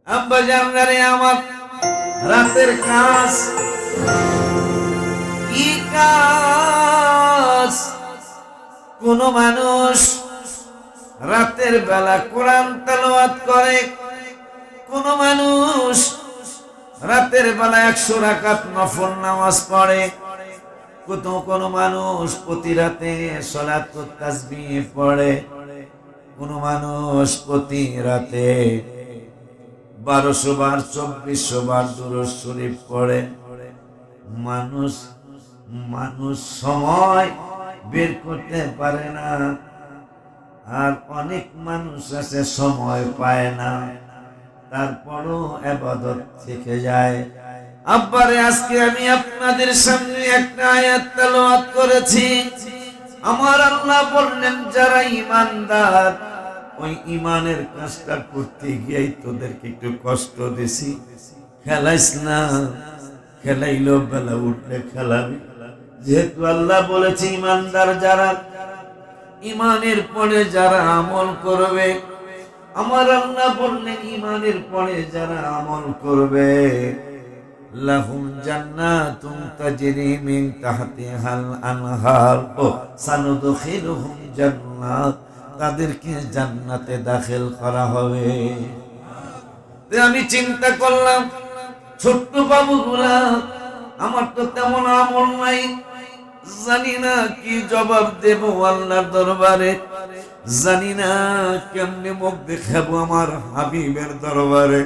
আব্বা জানগারে আমার রাতের কাজ কি কাজ? কোন মানুষ রাতের বেলা কোরআন তেলাওয়াত করে, কোন মানুষ রাতের বেলা 100 রাকাত নফল নামাজ পড়ে, কোন মানুষ প্রতি রাতে সালাতুত তাসবিহ পড়ে, কোন মানুষ প্রতি রাতে 1200 বার 2400 বার দুরূদ শরীফ পড়ে। মানুষ সময় বের করতে পারে না, আর অনেক মানুষ আছে সময় পায় না, তারপরও ইবাদত থেকে যায়। আব্বারে আজকে আমি আপনাদের সামনে একটা আয়াত তেলাওয়াত করেছি। আমার আল্লাহ বললেন যারা ঈমানদার, ওই ঈমানের কাজটা করতে গিয়েই তোদেরকে একটু কষ্ট দিছি, খেলাইস না, খেলাইলো বেলা উঠলে খেলাবি। যেহেতু আল্লাহ বলেছে ঈমানদার যারা, ঈমানের পরে যারা আমল করবে, আমার আল্লাহ বললেন ঈমানের পরে যারা আমল করবে, লাহুম জান্নাতুন তাজরি মিন তাহতিহাল আনহার ও সানুদখিলুহুম জান্নাত, তাদেরকে জান্নাতে দাখিল করা হবে। আমি চিন্তা করলাম ছোট্ট বাবুগুলা, আমার তো তেমন আমল নাই, জানি না কি জবাব দেব আল্লাহর দরবারে, জানি না কেমনে মুখ দেখাবো আমার হাবিবের দরবারে।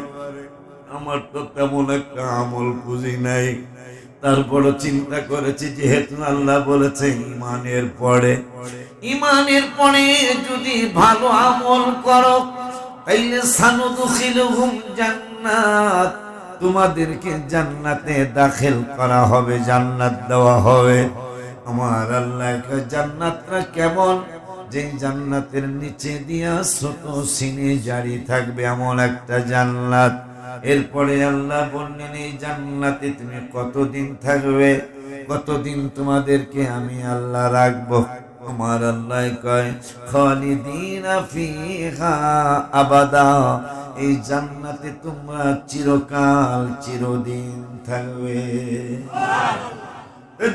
আমার তো তেমন একটা আমল পুঁজি নাই, তারপর চিন্তা করেছি যেহেতু আল্লাহ বলেছে ঈমানের পরে যদি ভালো আমল করো, তাইলে সানুদখিলুহুম জান্নাত, তোমাদেরকে জান্নাতে দাখিল করা হবে, জান্নাত দেওয়া হবে। আমার আল্লাহকে জান্নাতটা কেমন? যে জান্নাতের নিচে দিয়া ছোট সিনে জারি থাকবে এমন একটা জান্নাত। এরপরে আল্লাহ বললেন এই জান্নাতে তুমি কতদিন থাকবে, কতদিন তোমাদেরকে আমি আল্লাহ রাখবো। আমার আল্লাহ কয় খালিদিনা ফিহা আবাদা, এই জান্নাতে তোমরা চিরকাল চিরদিন থাকবে।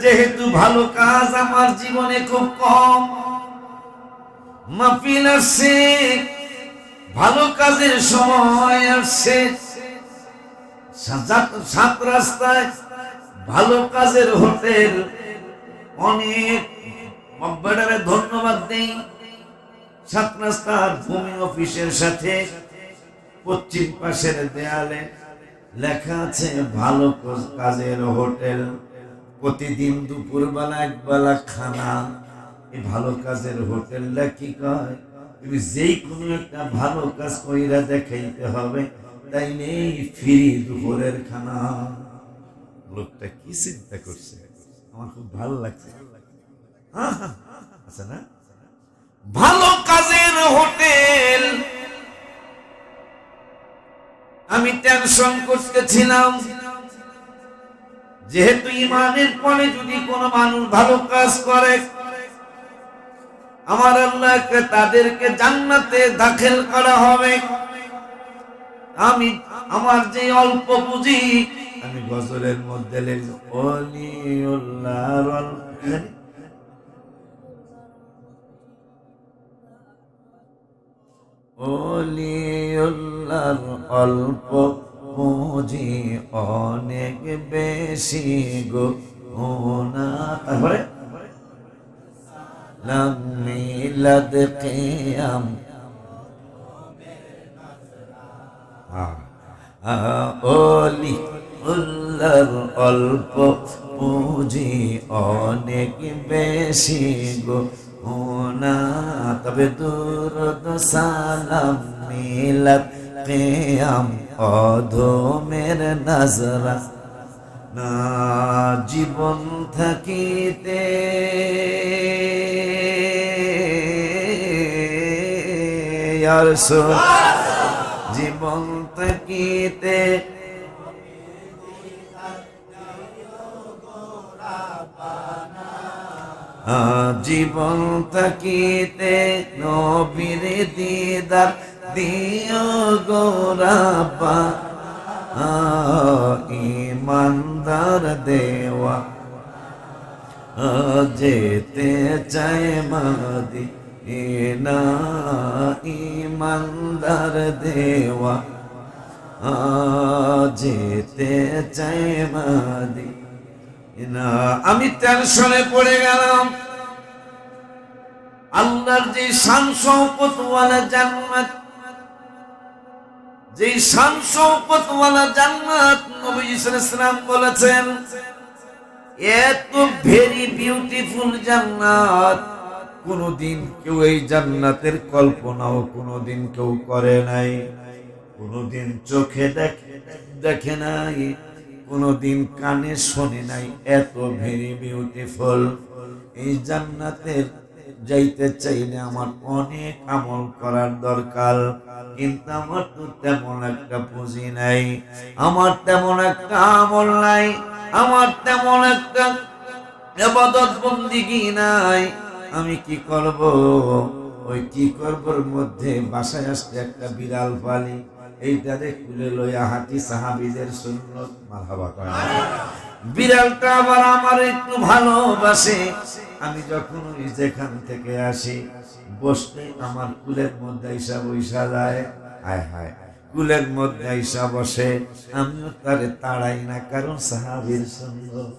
যেহেতু ভালো কাজ আমার জীবনে খুব কম, মাহফিল আসছে, ভালো কাজের সময় আসছে, সাত রাস্তায় ভালো কাজের হোটেল, অনেক মব্বাডারে ধন্যবাদ দেই। সাত রাস্তার ভূমি অফিসের সাথে পশ্চিম পাশের দেয়ালে লেখা আছে ভালো কাজের হোটেল, প্রতিদিন দুপুরবেলা একবেলা খানা। এই ভালো কাজের হোটেলটা কি কয়, তুমি যেই কোনো একটা ভালো কাজ কইরা দেখাইতে হবে, তাই নেই ফ্রি দুপুরের খানা। লোকটা কি চিন্তা করছে, আমার খুব ভালো লাগছে। আচ্ছা না, ভালো কাজের হোটেল। আমি টেনশন করতেছিলাম, যেহেতু ঈমানের পরে যদি কোনো মানুষ ভালো কাজ করে, আমার আল্লাহকে তাদেরকে জান্নাতে দাখিল করা হবে। আমি আমার যে অল্প পুঁজি, আমি গজলের মধ্যে লিখব ওলিউল্লাহর অল্প পুঁজি অনেক বেশি গো না। তারপরে মিলাদ কিয়াম ওলি উল্লার অল্প পুঁজি অনেক বেশি গো না, তবে দুরূদ সালাম মিলাদ কিয়াম অধমের নজরা না, জীবন থাকিতে জীবন থাকিতে জীবন থাকিতে নবীর দিদার দিও গো রাব্বা ইমানদার দেওয়া যেতে চায় মদিনা ইমানদার দেওয়া যেতে চায় মদিনা। আমি টেনশনে পড়ে গেলাম। আল্লাহর যে শান শওকত ওয়ালা জান্নাত, যে শান শওকত ওয়ালা জান্নাত নবী সাল্লাল্লাহু আলাইহি ওয়াসাল্লাম বলেছেন এত ভেরি বিউটিফুল জান্নাত, কোনদিন কেউ এই জান্নাতের কল্পনাও কোনদিন কেউ করে নাই, কোনদিন চোখে দেখে নাই, কোনদিন কানে শোনে নাই। এত ভেরি বিউটিফুল এই জান্নাতের যাইতে চাইলে আমার অনেক আমল করার দরকার, কিন্তু আমার তো তেমন একটা পুঁজি নাই, আমার তেমন একটা আমল নাই, আমার তেমন একটা ইবাদত বন্দেগী নাই। আমি কি করব? ওই কি করবর মধ্যে বাসায় আসতে একটা বিড়াল পালি, এইটারে কুলে লইয়া হাঁটি সাহাবীদের সুন্নত। মারহাবা কয় না? বিড়ালটা আবার আমার একটু ভালোবাসে। আমি যখন ওই যেখান থেকে আসি বসতে আমার কুলের মধ্যে আইসা বইসা যায়। হায় হায়, কুলের মধ্যে আইসা বসে, আমিও তারে তাড়াই না, কারণ সাহাবীর সুন্নত।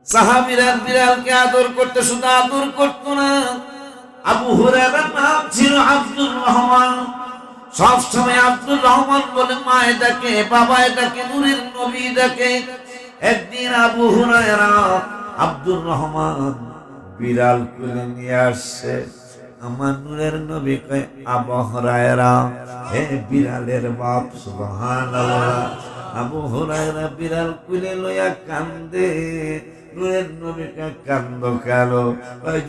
সাহাবীরা বিড়ালকে আদর করতে, শুধু আদর করতো না, আবু হুরায়রার নাম ছিল আব্দুর রহমান। সব সময় আব্দুর রহমান বলে মায়ে ডাকে, বাবায় ডাকে, নূরের নবী ডাকে। একদিন আবু হুরায়রা আব্দুর রহমান বিড়াল কুলে নিয়ে আসছে। আমার নূরের নবী কয়, আবু হুরায়রা হে বিড়ালের বাপ, সুবহানাল্লাহ। আবু হুরায়রা বিড়াল কুলে লইয়া কান্দে। নূরের নবীকে কান্দ কালো,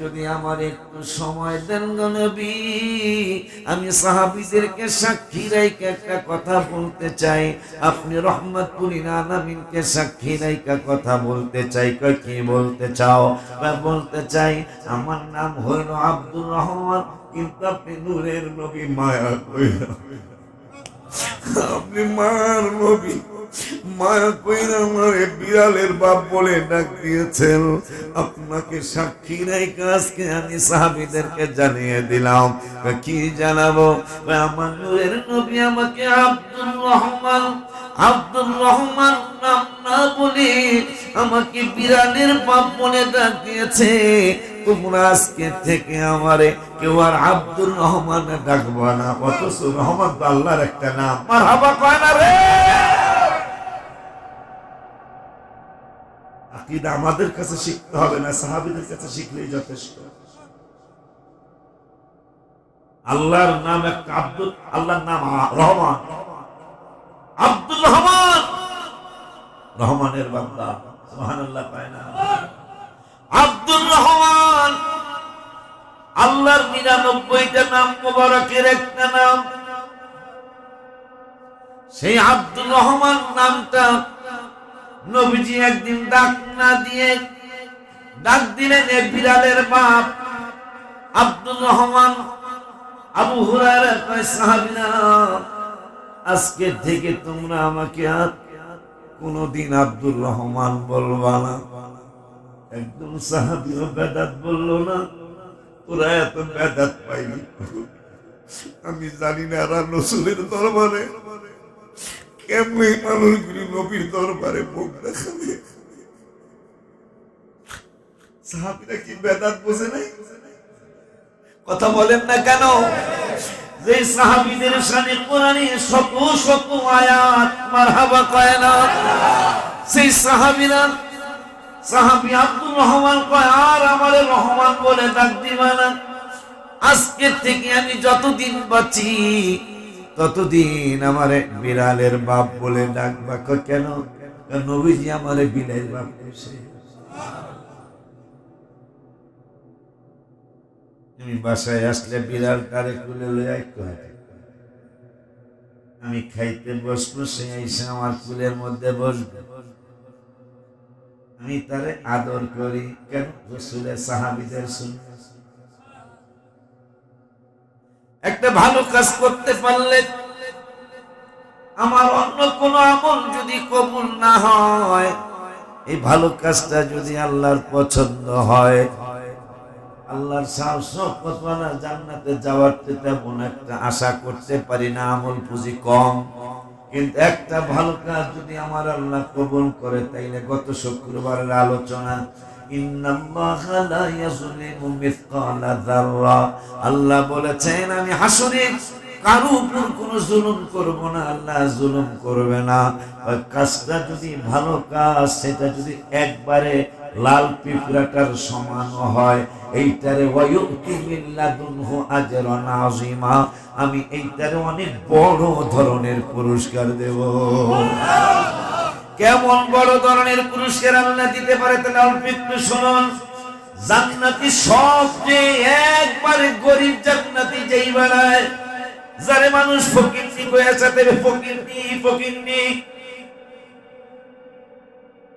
যদি আমার একটু সময় দেন গো নবী, আমি সাহাবীদেরকে সাক্ষী রেখে একটা কথা বলতে চাই। আপনি রহমাতুল আলামিনকে সাক্ষী রেখে কথা বলতে চাই। কি বলতে চাও? বলতে চাই আমার নাম হইল আব্দুর রহমান, কিন্তু আপনি নূরের নবী, মায়া কইরা আপনি মার নবী, মায়া কইরা আমারে বিড়ালের বাপ বলে ডাক দিয়েছেন। আপনাকে সাক্ষী রেখে আজকে আমি সাহাবীদেরকে জানিয়ে দিলাম। কি জানাবো? আমার নূরের নবী আমাকে আব্দুর রহমান, আব্দুর রহমান নাম না বলে আমাকে বিড়ালের বাপ বলে ডাক দিয়েছে। তোমরা আজকে থেকে আমারে কেউ আর আব্দুর রহমান ডাকবা না, অথচ রহমান তো আল্লাহর একটা নাম। মারহাবা কয় না রে? আকীদা আমাদের কাছে শিখতে হবে না, সাহাবীদের কাছে শিখলেই যথেষ্ট। আল্লাহর নাম একটা আব্দুল, আল্লাহর নাম রহমান, আব্দুর রহমান, রহমানের বান্দা। সুবহানাল্লাহ পায় না? আব্দুর রহমান আল্লাহর ৯৯টা নাম মুবারকের একটা নাম। সেই আব্দুর রহমান নামটা নবীজি একদিন ডাক না দিয়ে ডাক দিলেন এ বিড়ালের বাপ আব্দুর রহমান। আবু হুরায়রা কয়, সাহাবীরা আজকে থেকে তোমরা আমাকে আর কোনদিন আব্দুর রহমান বলবা না। একদম সাহাবীও বেদাত বললো না। তোরা এত বেদাত পাইনি, আমি জানি না। আর রাসূলের দরবারে কেমনে মানুষগুলি নবীর দরবারে মুখ দেখাবে? সাহাবীরা কি বেদাত বোঝে নাই? কথা বলেন না কেন? যে সাহাবীদের শানে কোরআনে শত শত আয়াত, মারহাবা কয় না? সেই সাহাবীরা, সাহাবী আব্দুর রহমান কয়, আর আমারে রহমান বলে ডাক দিবা না। আজকে থেকে আমি যতদিন বাঁচি ততদিন আমারে বিড়ালের বাপ বলে ডাকবা। কেন? নবীজি আমারে বিড়ালের বাপ কইছে। তুমি বাসায় আসলে বিড়াল তারে কুলে লইয়া একটু হাঁটে, আমি খাইতে বসবো, সে এসে আমার কুলের মধ্যে বসবে, আমি তারে আদর করি। কেন? রাসূলের সাহাবীদের সুন্নাত। একটা একটা ভালো কাজ করতে পারলে আমার অন্য কোনো আমল যদি কবুল না হয়, এই ভালো কাজটা যদি আল্লাহর পছন্দ হয়, আল্লাহর শাশ্বতওয়ালা জান্নাতে যাওয়ার তেমন একটা আশা করতে পারি না, আমল পুঁজি কম। কিন্তু একটা ভালো কাজ যদি আমার আল্লাহ কবুল করে, তাইলে গত শুক্রবারের আলোচনা, ইন্নাল্লাহা লা ইয়াজলিমু মিসকালা যাররা, আল্লাহ বলেছেন আমি হাসরে কারো উপর কোনো জুলুম করব না, আল্লাহ জুলুম করবে না। ওই কাজটা যদি ভালো কাজ, সেটা যদি একবারে লাল পিঁপড়াটার সমান হয়, এইটারে ওয়ায়ুতি মিন লাদুনহু আজরান আযীমা, আমি এইটারে অনেক বড় ধরনের পুরস্কার দেব। কেমন বড় ধরনের পুরস্কার আল্লাহ দিতে পারে, তাহলে অল্প একটু শুনুন। জান্নাতি সবচেয়ে একবারে গরিব জান্নাতি যেই বেড়ায়, যারে মানুষ ফকিরনি কইয়াছে, তবে ফকিরনি ফকিরনি,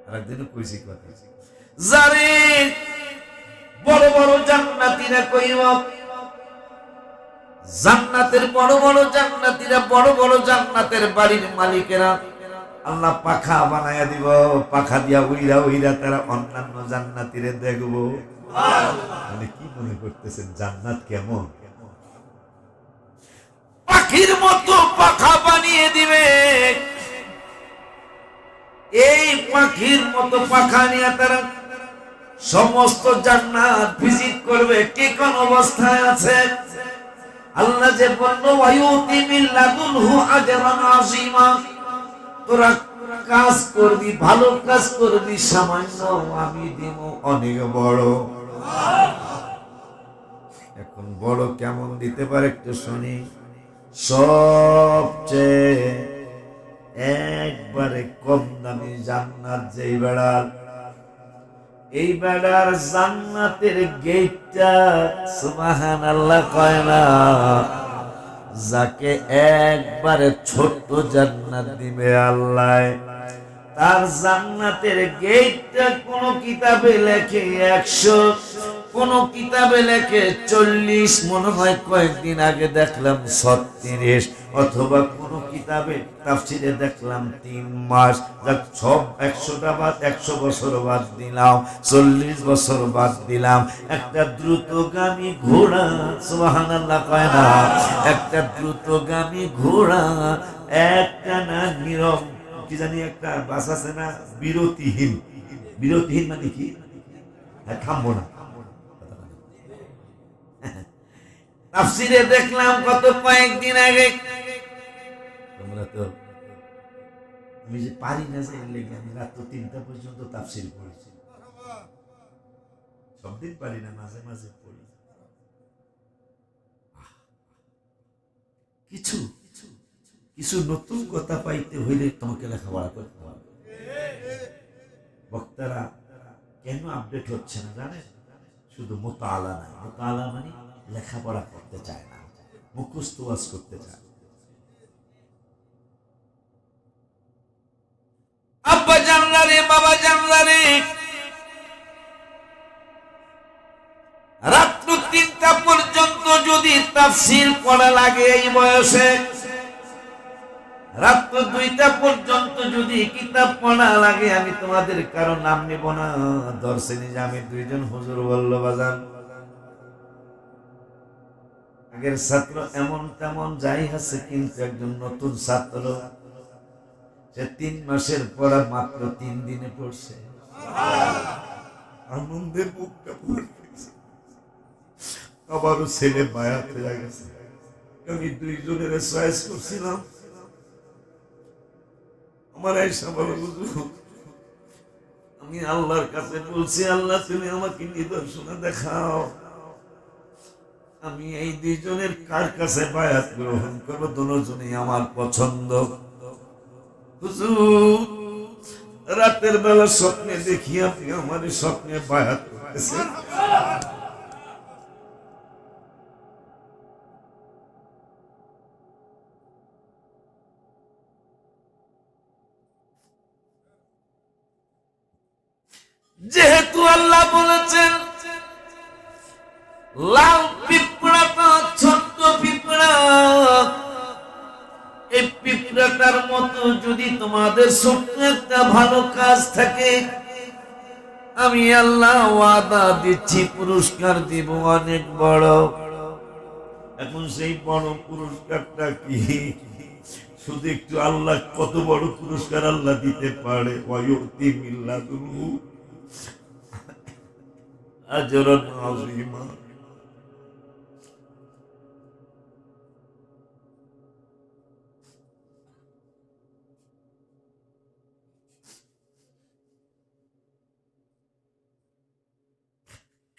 আরেকদিন কইছি কথা, যারে বড় বড় জান্নাতীরা কইব, জান্নাতের বড় বড় জান্নাতীরা, বড় বড় জান্নাতের বাড়ির মালিকেরা আল্লাহ পাখা বানায়া দিব, পাখা দিয়া উইরা উইরা তারা অন্যান্য জান্নাতীরে দেখবো। মানে কি মনে করতেছেন জান্নাত কেমন? পাখির মতো পাখা বানিয়ে দিবে, এই পাখির মতো পাখা নিয়ে তারা সমস্ত জান্নাত ভিজিট করবে। কে কোন অবস্থায় আছে? আল্লাহ যে বলল ওয়ায়ুতি মিন লাদুনহু আজরান আযীমা, তোরা কাজ করবি, ভালো কাজ করবি, সামান্য আমি দিব অনেক বড়। এখন বড় কেমন দিতে পারে একটু শুনি। সবচেয়ে একবারে কম দামি জান্নাত যেই বেড়ার, এই বেড়ার জান্নাতের গেটটা সুবহানাল্লাহ কয় না, যাকে একবারে ছোট্ট জান্নাত দিবে আল্লাহ, তার জান্নাতের গেটটা কোন কিতাবে লেখে 100, কোন কিতাবে লেখে 40, মনে হয় কয়েকদিন আগে দেখলাম 36, অথবা কোন কিতাবে তাফসিরে দেখলাম 3 মাস। সব 100টা বাদ, 100 বছর বাদ দিলাম, 40 বছর বাদ দিলাম, একটা দ্রুতগামী ঘোড়া, সুবহানাল্লাহ কয় না, একটা দ্রুতগামী ঘোড়া, একটা না নীরব, কি জানি একটা বাস আছে না, বিরতিহীন। বিরতিহীন মানে কি? থামবো না। তাফসিরে দেখলাম কত কয়েকদিন আগে, তোমরা তো, আমি যে পারি না যে লেগে আমি রাত 3টা পর্যন্ত তাফসির পড়েছি, সব দিন পারি না, মাঝে মাঝে পড়ি। কিছু কিছু নতুন কথা পাইতে হইলে তোমাকে লেখাপড়া করতে হবে। বক্তারা কেন আপডেট হচ্ছে না জানেন? শুধু মুতাআলা না, মুতাআলা মানে লেখাপড়া করতে চায় না, মুখস্থ ওয়াজ করতে চায়। আব্বা জানলা রে, বাবা জানলা রে, রাত্র 3টা পর্যন্ত যদি তাফসীর পড়া লাগে এই বয়সে, রাত 2টা পর্যন্ত যদি কিতাব পড়া লাগে, আমি তোমাদের কারো নাম নিব না, দর্শনী যে আমি 2জন হুজুর বলল বাজান, আগের ছাত্র এমন তেমন যাই আছে, কিন্তু একজন নতুন ছাত্র, সে 3 মাসের পড়া মাত্র 3 দিনে পড়ছে, আনন্দে মুখটা পড়তেছে। আবারও ছেলে বায়াত হয়ে গেছে। আমি 2জনের চয়েস করছিলাম, আমার আয়েশা বলে হুজুর, আমি আল্লাহর কাছে বলছি, আল্লাহ তুমি আমাকে নিদর্শন দেখাও, আমি এই 2জনের কার কাছে বায়াত গ্রহণ করবো? দুজনেই আমার পছন্দ। হুজুর, রাতের বেলা স্বপ্নে দেখি আপনি আমার স্বপ্নে বায়াত করতেছেন। যেহেতু আল্লাহ বলেছেন লাল পিঁপড়াটা ছোট্ট পিঁপড়া, এই পিঁপড়াটার মতো যদি তোমাদের ছোট্ট একটা ভালো কাজ থাকে, আমি আল্লাহ ওয়াদা দিচ্ছি পুরস্কার দিব অনেক বড়। এখন সেই বড় পুরস্কারটা কি? শুধু একটু আল্লাহ কত বড় পুরস্কার আল্লাহ দিতে পারে। ওয়ায়ুতি মিল্লাতুহু আজরান আযীমা।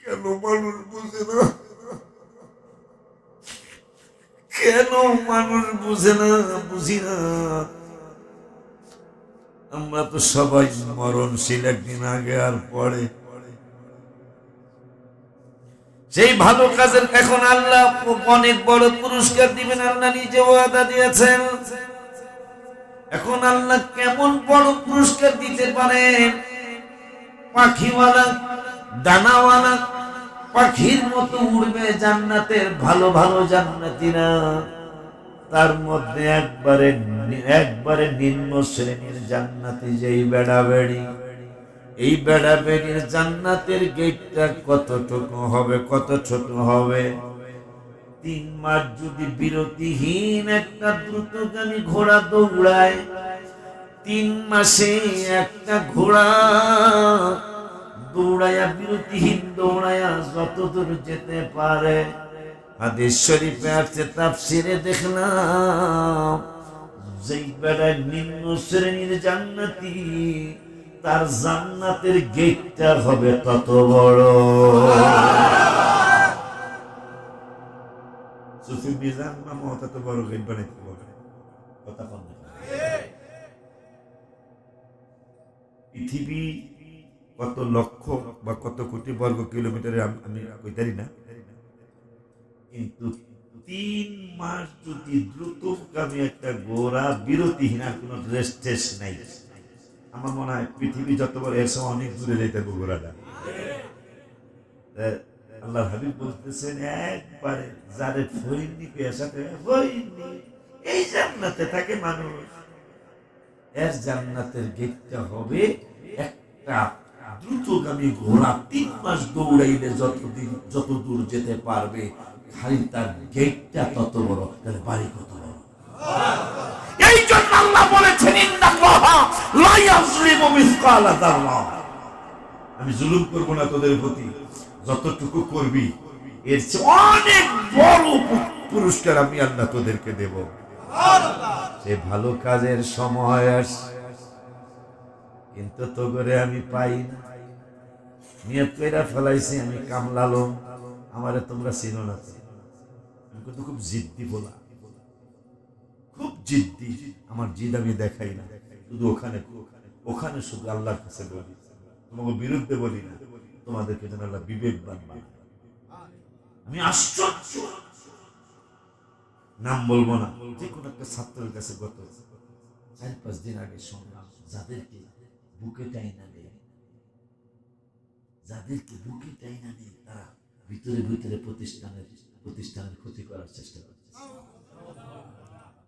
কেন মানুষ বুঝে না? কেন মানুষ বুঝে না? বুঝি না। আমরা তো সবাই মরণশীল একদিন আগে আর পরে। সেই ভালো কাজের এখন আল্লাহ অনেক বড় পুরস্কার দিবেন, আল্লাহ নিজে ওয়াদা দিয়েছেন। এখন আল্লাহ কেমন বড় পুরস্কার দিতে পারেন? পাখিওয়ালা, ডানাওয়ালা পাখির মতো উড়বে জান্নাতের ভালো ভালো জান্নাতীরা। তার মধ্যে একবারে নিম্ন শ্রেণীর জান্নাতি যেই বেড়াবেড়ি, এই বেড়াবেড়ির জান্নাতের গেটটা কতটুকু হবে, কত ছোট হবে? 3 মাস যদি বিরতিহীন একটা দ্রুতগামী ঘোড়া দৌড়ায়, 3 মাসে একটা ঘোড়া দৌড়াইয়া বিরতিহীন দৌড়াইয়া যত দূর যেতে পারে। হাদিস শরীফে আছে, তাফসিরে দেখলাম যেই বেড়ায় নিম্ন শ্রেণীর জান্নাতি, তার জান্নাতের গেটটা হবে তত বড়। সুফি মিজান মামা তত বড় গেট বানাইতে পারে। কথা কম না। পৃথিবী কত লক্ষ বা কত কোটি বর্গ কিলোমিটারে আমি কইতারি না, কিন্তু 3 মাস যদি দ্রুতগামী একটা ঘোড়া বিরতিহীন, আর কোনো রেস্টেস নাই, আমার মনে হয় পৃথিবী যত বড় এর সময় অনেক দূরে যেতে ঘোড়াটা। আল্লাহ হাবিব বলতেছেন, একবারে যারে ফরিনি পেশাতে ফরিনি এই জান্নাতে থাকে মানুষ, এর জান্নাতের গেটটা হবে একটা দ্রুতগামী ঘোড়া 3 মাস দৌড়াইলে যত দূর যেতে পারবে, খালি তার গেটটা তত বড়। তাহলে বাড়ি কত বড়? এই জন্য আল্লাহ বলেছেন, ইন্নাল্লাহা লা ইয়াযলিমু মিসকালা যাররা, আমি জুলুম করব না তোদের প্রতি, যতটুকু করবি এর চেয়ে অনেক বড় পুরস্কার আমি আল্লাহ তোদেরকে দেব। সে ভালো কাজের সময় আসে, কিন্তু তো করে আমি পাই না। নিয়ত কইরা ফেলাইছি আমি কামলালো, আমারে তোমরা চিনো না। আমি কিন্তু খুব জিদ্দি বলা, খুব জিদ্দি। আমার জিদ আমি দেখাই না, শুধু ওখানে শুধু আল্লাহর কাছে বলি, তোমাকে বিরুদ্ধে বলি না, তোমাদেরকে যেন আল্লাহ বিবেকবান বানায়। আমি আশ্চর্য, নাম বলবো না, যে কোনো একটা ছাত্রের কাছে গত 4-5 দিন আগে শুনলাম, যাদেরকে বুকে টাইনা নেই, তারা ভিতরে ভিতরে প্রতিষ্ঠানের ক্ষতি করার চেষ্টা করছে।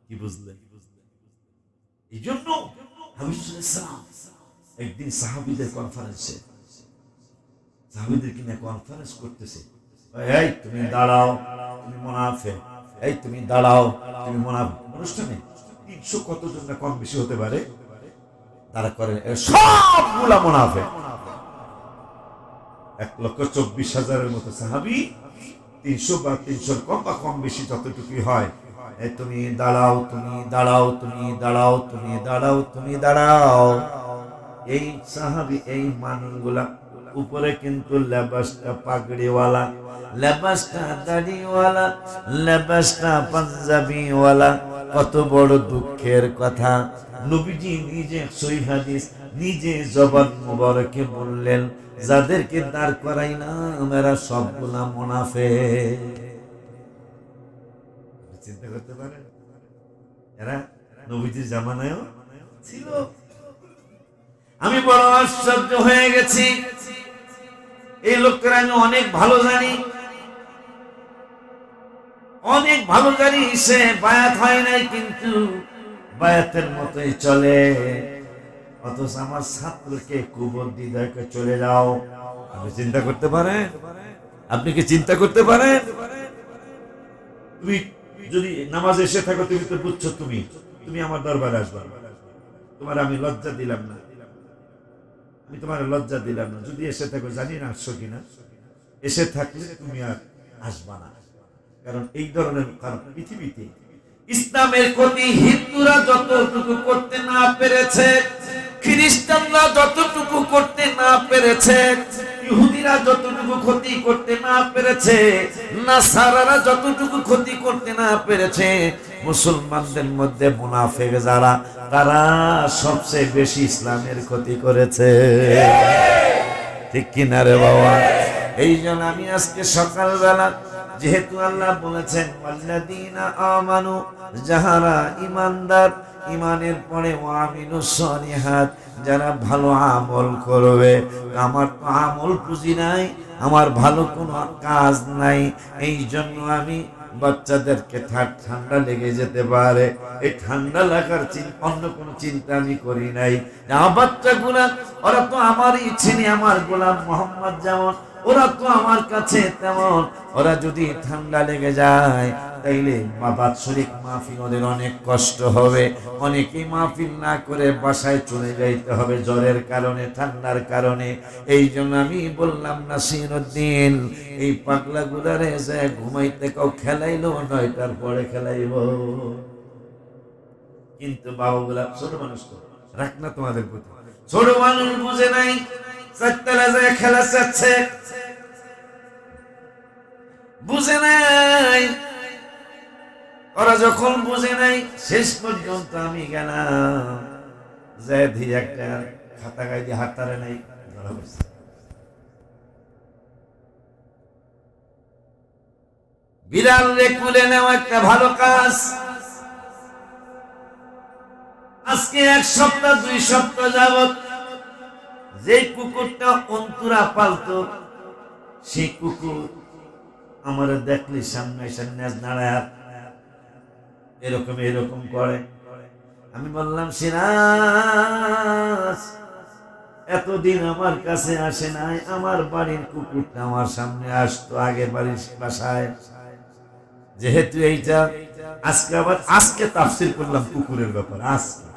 কি বুঝলেন? এই জন্য একদিন সাহাবীদের কনফারেন্সে, সাহাবীদেরকে নিয়ে কনফারেন্স করতেছে, এই তুমি দাঁড়াও, তুমি মুনাফিক, এই তুমি দাঁড়াও, তুমি মুনাফিক। অনুষ্ঠানে 300 কতজন না কম বেশি হতে পারে, তারা করেন সবগুলা মুনাফিক। 1,24,000-এর মতো সাহাবী, 300 বা 300 কম বা কম বেশি যতটুকুই হয়, এই তুমি দাঁড়াও, তুমি দাঁড়াও, তুমি দাঁড়াও, তুমি দাঁড়াও, তুমি দাঁড়াও। এই সাহাবী, এই মানুষগুলা উপরে কিন্তু লেবাসটা পাগড়িওয়ালা, লেবাসটা দাড়িওয়ালা, লেবাসটা পাঞ্জাবিওয়ালা। কত বড় দুঃখের কথা, নবীজি নিজে সহিহ হাদিস নিজে জবান মুবারকে বললেন, যাদেরকে দাঁড় করাইলাম এরা সবগুলা মুনাফিক। চিন্তা করতে পারেন, এরা নবীজির জামানায়ও ছিল। আমি বড় আশ্চর্য হয়ে গেছি, এই লোকটা আমি অনেক ভালো জানি, সে বায়াত হয় নাই, কিন্তু বায়াতের মতোই চলে, অথচ আমার ছাত্রকে কুবুদ্ধি দেয় চলে যাও। আপনি চিন্তা করতে পারেন? আপনি কি চিন্তা করতে পারেন? তুমি যদি নামাজে এসে থাকো, তুমি তো বুঝছো তুমি আমার দরবারে আসবা, তোমার আমি লজ্জা দিলাম না, আমি তোমার লজ্জা দিলাম না। যদি এসে থাকো, জানি না আসছো কিনা, এসে থাকলে তুমি আর আসবা না। কারণ এই ধরনের কারণ পৃথিবীতে ইসলামের ক্ষতি হিন্দুরা যতটুকু করতে না পেরেছে, খ্রিস্টানরা যতটুকু করতে না পেরেছে, ইহুদিরা যতটুকু ক্ষতি করতে না পেরেছে, নাসারারা যতটুকু ক্ষতি করতে না পেরেছে, মুসলমানদের মধ্যে মুনাফিক যারা, তারা সবচেয়ে বেশি ইসলামের ক্ষতি করেছে। ঠিক কিনা রে বাবা? এই জন্য আমি আজকে সকালবেলা, যেহেতু আল্লাহ বলেছেন ওয়াল্লাযীনা আমানু, যাহারা ঈমানদার, ঈমানের পরে ওয়ামিলুস সালিহাত, যারা ভালো আমল করবে। আমার তো আমল পুঁজি নাই, আমার ভালো কোনো কাজ নাই, এই জন্য আমি বাচ্চাদেরকে ঠান্ডা লেগে যেতে পারে, এই ঠান্ডা লাগার অন্য কোনো চিন্তা আমি করি নাই। আমার বাচ্চাগুলা, ওরা তো আমারই ছেলে, আমার গোলাম মোহাম্মদ যেমন, ওরা তো আমার কাছে তেমন। ওরা যদি ঠান্ডা লেগে যায়, তাইলে বাৎসরিক মাহফিল ওদের অনেক কষ্ট হবে। অনেকেই মাহফিল না করে বাসায় চলে যাইতে হবে জ্বরের কারণে, ঠান্ডার কারণে। এই জন্য আমি বললাম, নাসিরউদ্দিন, এই পাগলা গুলারে যে ঘুমাইতে কেউ খেলাইলো, 9টার পরে খেলাইব। কিন্তু বাবাগুলা ছোট মানুষ তো, রাখ না তোমাদের প্রতি, ছোট মানুষ বুঝে নাই, চারতলা যায় খেলা চাচ্ছে, বুঝে নাই। ওরা যখন বুঝে নাই, শেষ পর্যন্ত আমি গেলাম, যে ধীরে একটা খাতা গাই দিয়ে হাতটারে নাই, বিড়াল রে কুলে নেওয়া একটা ভালো কাজ। আজকে 1 সপ্তাহ 2 সপ্তাহ যাবত যে কুকুরটা অন্তরা পালতো, সেই কুকুর আমার দেখলে সামনে এসে নেজ নাড়ায় এরকম করে। আমি বললাম, সিরাজ, এতদিন আমার কাছে আসে নাই, আমার বাড়ির কুকুরটা আমার সামনে আসতো আগে বাড়ির বাসায়। যেহেতু এইটা আজকে তাফসীর করলাম কুকুরের ব্যাপার, আজকে